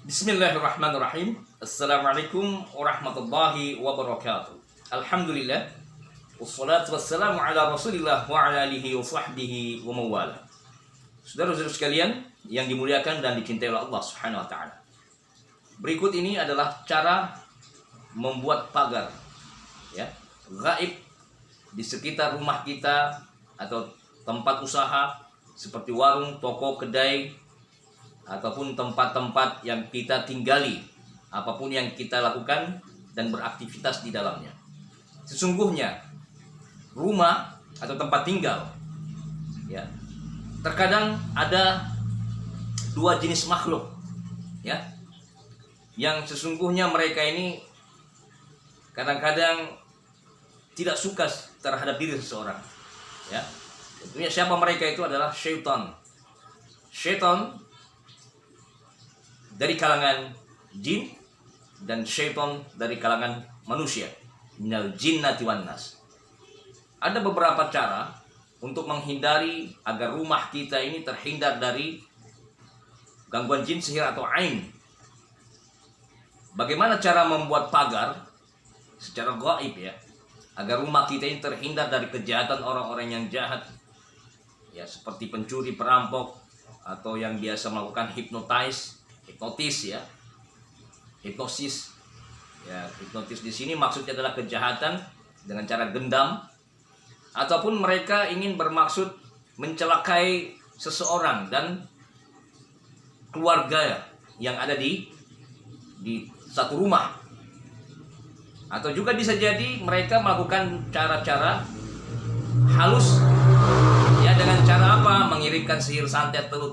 Bismillahirrahmanirrahim. Assalamualaikum warahmatullahi wabarakatuh. Alhamdulillah. Wassalatu wassalamu ala Rasulillah wa ala alihi wa sahbihi wa mawala. Saudara-saudara sekalian yang dimuliakan dan dicintai oleh Allah Subhanahu wa taala. Berikut ini adalah cara membuat pagar ya, gaib di sekitar rumah kita atau tempat usaha seperti warung, toko, kedai ataupun tempat-tempat yang kita tinggali, apapun yang kita lakukan dan beraktivitas di dalamnya. Sesungguhnya rumah atau tempat tinggal ya, terkadang ada dua jenis makhluk ya, yang sesungguhnya mereka ini kadang-kadang tidak suka terhadap diri seseorang ya. Tentunya siapa mereka itu adalah syaitan. Syaitan dari kalangan jin dan syaitan dari kalangan manusia. Minal jinnati wan nas. Ada beberapa cara untuk menghindari agar rumah kita ini terhindar dari gangguan jin, sihir atau ain. Bagaimana cara membuat pagar secara gaib ya, agar rumah kita ini terhindar dari kejahatan orang-orang yang jahat ya, seperti pencuri, perampok, atau yang biasa melakukan hipnotis ya, hipnosis ya. Hipnotis di sini maksudnya adalah kejahatan dengan cara gendam, ataupun mereka ingin bermaksud mencelakai seseorang dan keluarga yang ada di satu rumah. Atau juga bisa jadi mereka melakukan cara-cara halus ya, dengan cara apa? Mengirimkan sihir santet teluh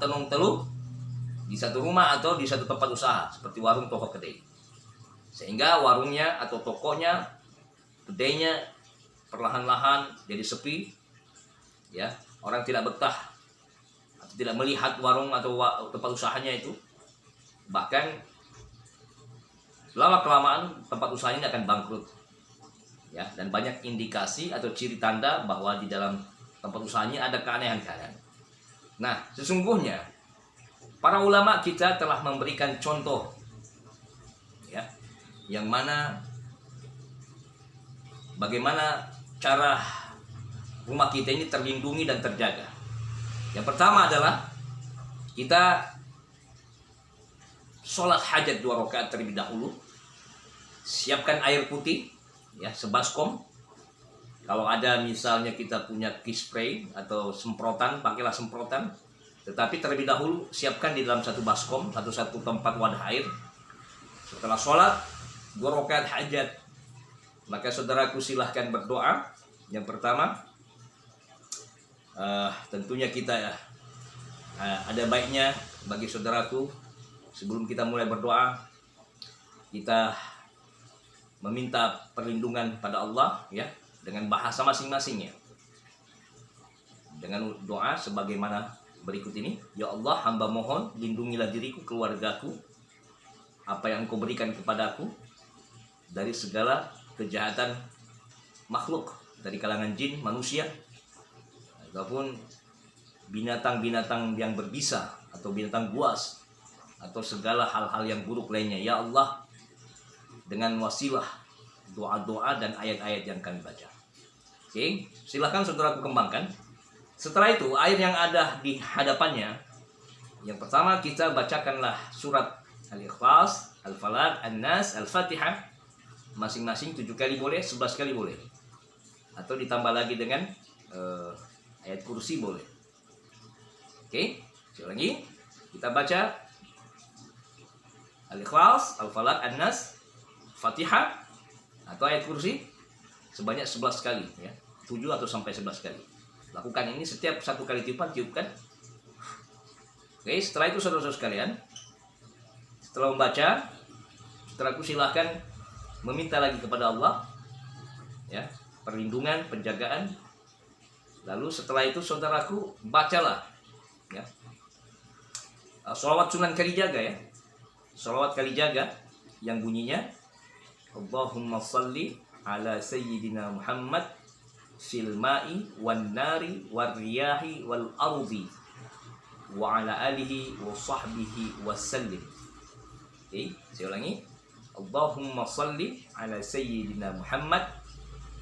di satu rumah atau di satu tempat usaha seperti warung, toko, kedai, sehingga warungnya atau tokonya, kedainya perlahan-lahan jadi sepi ya. Orang tidak betah atau tidak melihat warung atau tempat usahanya itu. Bahkan lama kelamaan tempat usahanya akan bangkrut ya, dan banyak indikasi atau ciri tanda bahwa di dalam tempat usahanya ada keanehan-keanehan. Nah, sesungguhnya para ulama kita telah memberikan contoh ya, yang mana bagaimana cara rumah kita ini terlindungi dan terjaga. Yang pertama adalah kita sholat hajat 2 rakaat terlebih dahulu. Siapkan air putih ya, sebaskom. Kalau ada misalnya kita punya key spray atau semprotan, pakailah semprotan. Tetapi terlebih dahulu siapkan di dalam satu baskom, satu tempat wadah air. Setelah sholat 2 rakaat hajat, maka saudaraku silahkan berdoa. Yang pertama, tentunya kita ada baiknya bagi saudaraku, sebelum kita mulai berdoa, kita meminta perlindungan pada Allah ya, dengan bahasa masing-masingnya. Dengan doa sebagaimana berikut ini. Ya Allah, hamba mohon lindungilah diriku, keluargaku, apa yang Engkau berikan kepadaku dari segala kejahatan makhluk dari kalangan jin, manusia, ataupun binatang-binatang yang berbisa atau binatang buas, atau segala hal-hal yang buruk lainnya. Ya Allah, dengan wasilah doa-doa dan ayat-ayat yang kami baca. Oke, silakan saudaraku kembangkan. Setelah itu, air yang ada di hadapannya, yang pertama kita bacakanlah surat Al-Ikhlas, Al-Falaq, An-Nas, Al-Fatihah, masing-masing 7 kali boleh, 11 kali boleh, atau ditambah lagi dengan ayat kursi boleh. Oke, sekali lagi kita baca Al-Ikhlas, Al-Falaq, An-Nas, Fatihah atau ayat kursi sebanyak 11 kali ya, 7 atau sampai 11 kali. Lakukan ini setiap 1 kali tiupkan. Oke, setelah itu saudara-saudara sekalian, setelah membaca, saudaraku silahkan meminta lagi kepada Allah ya, perlindungan, penjagaan. Lalu setelah itu saudaraku bacalah ya, sholawat sunan kalijaga ya, sholawat kalijaga yang bunyinya Allahumma salli ala sayyidina Muhammad fil ma'i wan nari war riyahi wal ardi wa ala alihi wa sahbihi wasallim. Oke, saya ulangi. Allahumma salli ala sayyidina Muhammad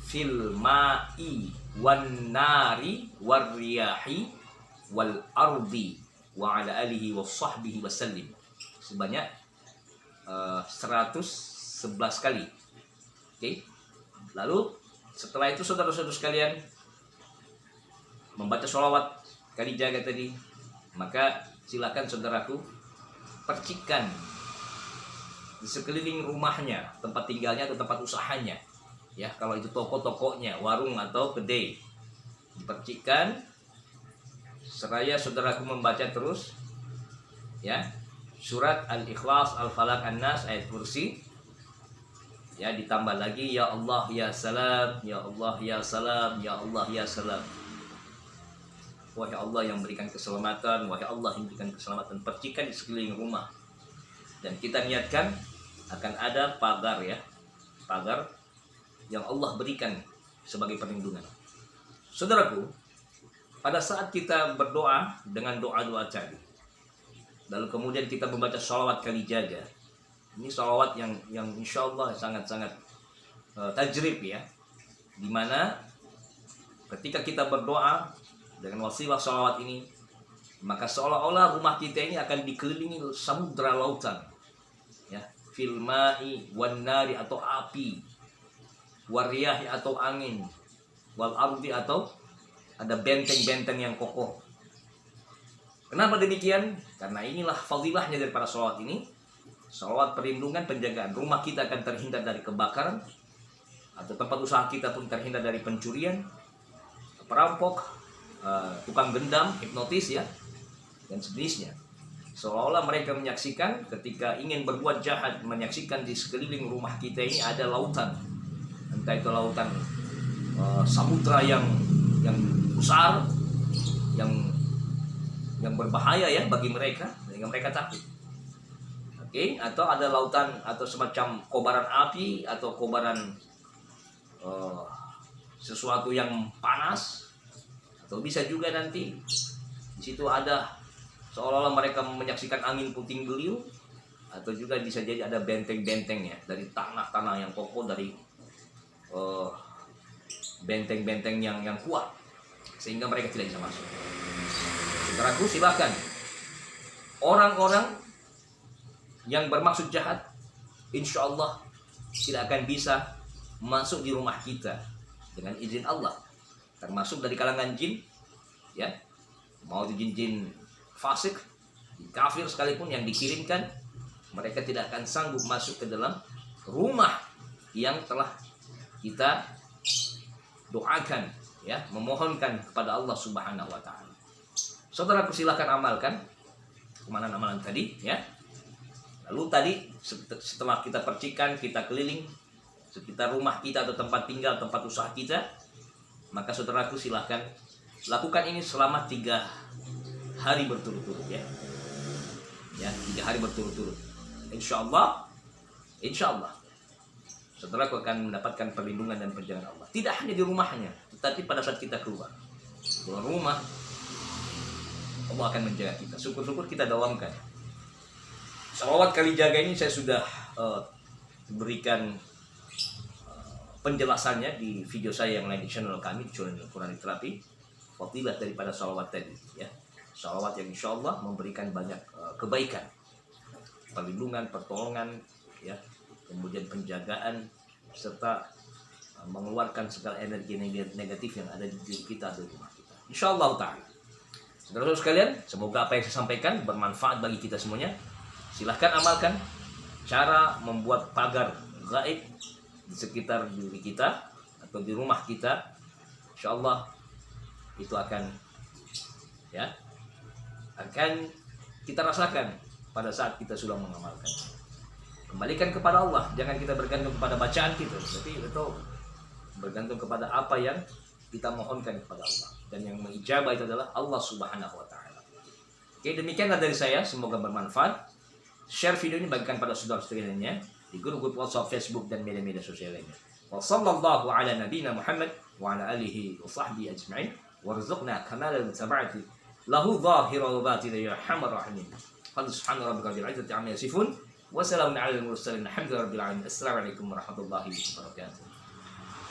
fil ma'i wan nari war riyahi wal ardi wa ala alihi wa sahbihi wasallim. Sebanyak 111 kali. Oke. Lalu setelah itu saudara-saudara sekalian membaca sholawat kali jaga tadi, maka silakan saudaraku percikan di sekeliling rumahnya, tempat tinggalnya atau tempat usahanya, ya, kalau itu toko-tokonya, warung atau kedai, dipercikan seraya saudaraku membaca terus, ya, surat Al-Ikhlas, Al-Falaq, An-Nas, ayat kursi, ya, ditambah lagi ya Allah ya salam, ya Allah ya salam, ya Allah ya salam. Wahai Allah yang berikan keselamatan, wahai Allah yang berikan keselamatan, percikan di sekeliling rumah. Dan kita niatkan akan ada pagar, ya, pagar yang Allah berikan sebagai perlindungan. Saudaraku, pada saat kita berdoa dengan doa-doa tadi, lalu kemudian kita membaca sholawat kali jaga, ini sholawat yang insya Allah sangat-sangat tajrib, ya, dimana ketika kita berdoa dengan wasilah sholawat ini, maka seolah-olah rumah kita ini akan dikelilingi samudra lautan, ya, fil ma'i wan nari atau api, wariyahi atau angin, wal ardi atau ada benteng-benteng yang kokoh. Kenapa demikian? Karena inilah fadilahnya daripada sholawat ini. Sholawat perlindungan, penjagaan. Rumah kita akan terhindar dari kebakaran, atau tempat usaha kita pun terhindar dari pencurian, perampok, tukang gendam, hipnotis, ya, dan sejenisnya. Seolah-olah mereka menyaksikan ketika ingin berbuat jahat, menyaksikan di sekeliling rumah kita ini ada lautan, entah itu lautan samudra yang besar, yang berbahaya, ya, bagi mereka, sehingga mereka takut. Oke, atau ada lautan atau semacam kobaran api atau kobaran sesuatu yang panas, atau bisa juga nanti di situ ada seolah-olah mereka menyaksikan angin puting beliung, atau juga bisa jadi ada benteng-bentengnya dari tanah-tanah yang kokoh, dari benteng-benteng yang kuat, sehingga mereka tidak bisa masuk. Saudaraku, silakan orang-orang yang bermaksud jahat, insya Allah tidak akan bisa masuk di rumah kita dengan izin Allah, termasuk dari kalangan jin, ya, mau itu jin-jin fasik, kafir sekalipun yang dikirimkan, mereka tidak akan sanggup masuk ke dalam rumah yang telah kita doakan, ya, memohonkan kepada Allah Subhanahu wa taala. Saudaraku, silakan amalkan kemana amalan tadi, ya. Lalu tadi setelah kita percikan, kita keliling sekitar rumah kita atau tempat tinggal, tempat usaha kita, maka saudaraku silahkan lakukan ini selama 3 hari berturut-turut, ya. Ya, 3 hari berturut-turut. Insya Allah, saudaraku akan mendapatkan perlindungan dan perjalanan Allah. Tidak hanya di rumahnya, tetapi pada saat kita keluar rumah, Allah akan menjaga kita. Syukur-syukur kita dawamkan. Sholawat kali jaga ini saya sudah berikan penjelasannya di video saya yang lain di channel kami, di channel Quran Terapi. Fadilah daripada sholawat tadi, ya. Sholawat yang insya Allah memberikan banyak kebaikan, perlindungan, pertolongan, ya, kemudian penjagaan, serta mengeluarkan segala energi negatif yang ada di diri kita atau di rumah kita. Insya Allah ta'ala. Saudara-saudara sekalian, semoga apa yang saya sampaikan bermanfaat bagi kita semuanya. Silahkan amalkan cara membuat pagar gaib di sekitar diri kita atau di rumah kita. Insya Allah itu akan kita rasakan pada saat kita sudah mengamalkan. Kembalikan kepada Allah, jangan kita bergantung kepada bacaan kita, tapi itu bergantung kepada apa yang kita mohonkan kepada Allah, dan yang mengijabah itu adalah Allah Subhanahu wa taala. Oke, demikianlah dari saya, semoga bermanfaat. Share video ini bagikan pada saudara-saudara lainnya di grup-grup WhatsApp, Facebook, dan media-media sosial lainnya. Wa sallallahu ala nabiyyina Muhammad wa ala alihi wa sahbihi ajma'in warzuqna kamalal mutaba'ati lahu dhahira wa batina ya arhamar rahimin. Qad subhana rabbika rabbil izzati amma yasifun Wassalamualaikum warahmatullahi wabarakatuh.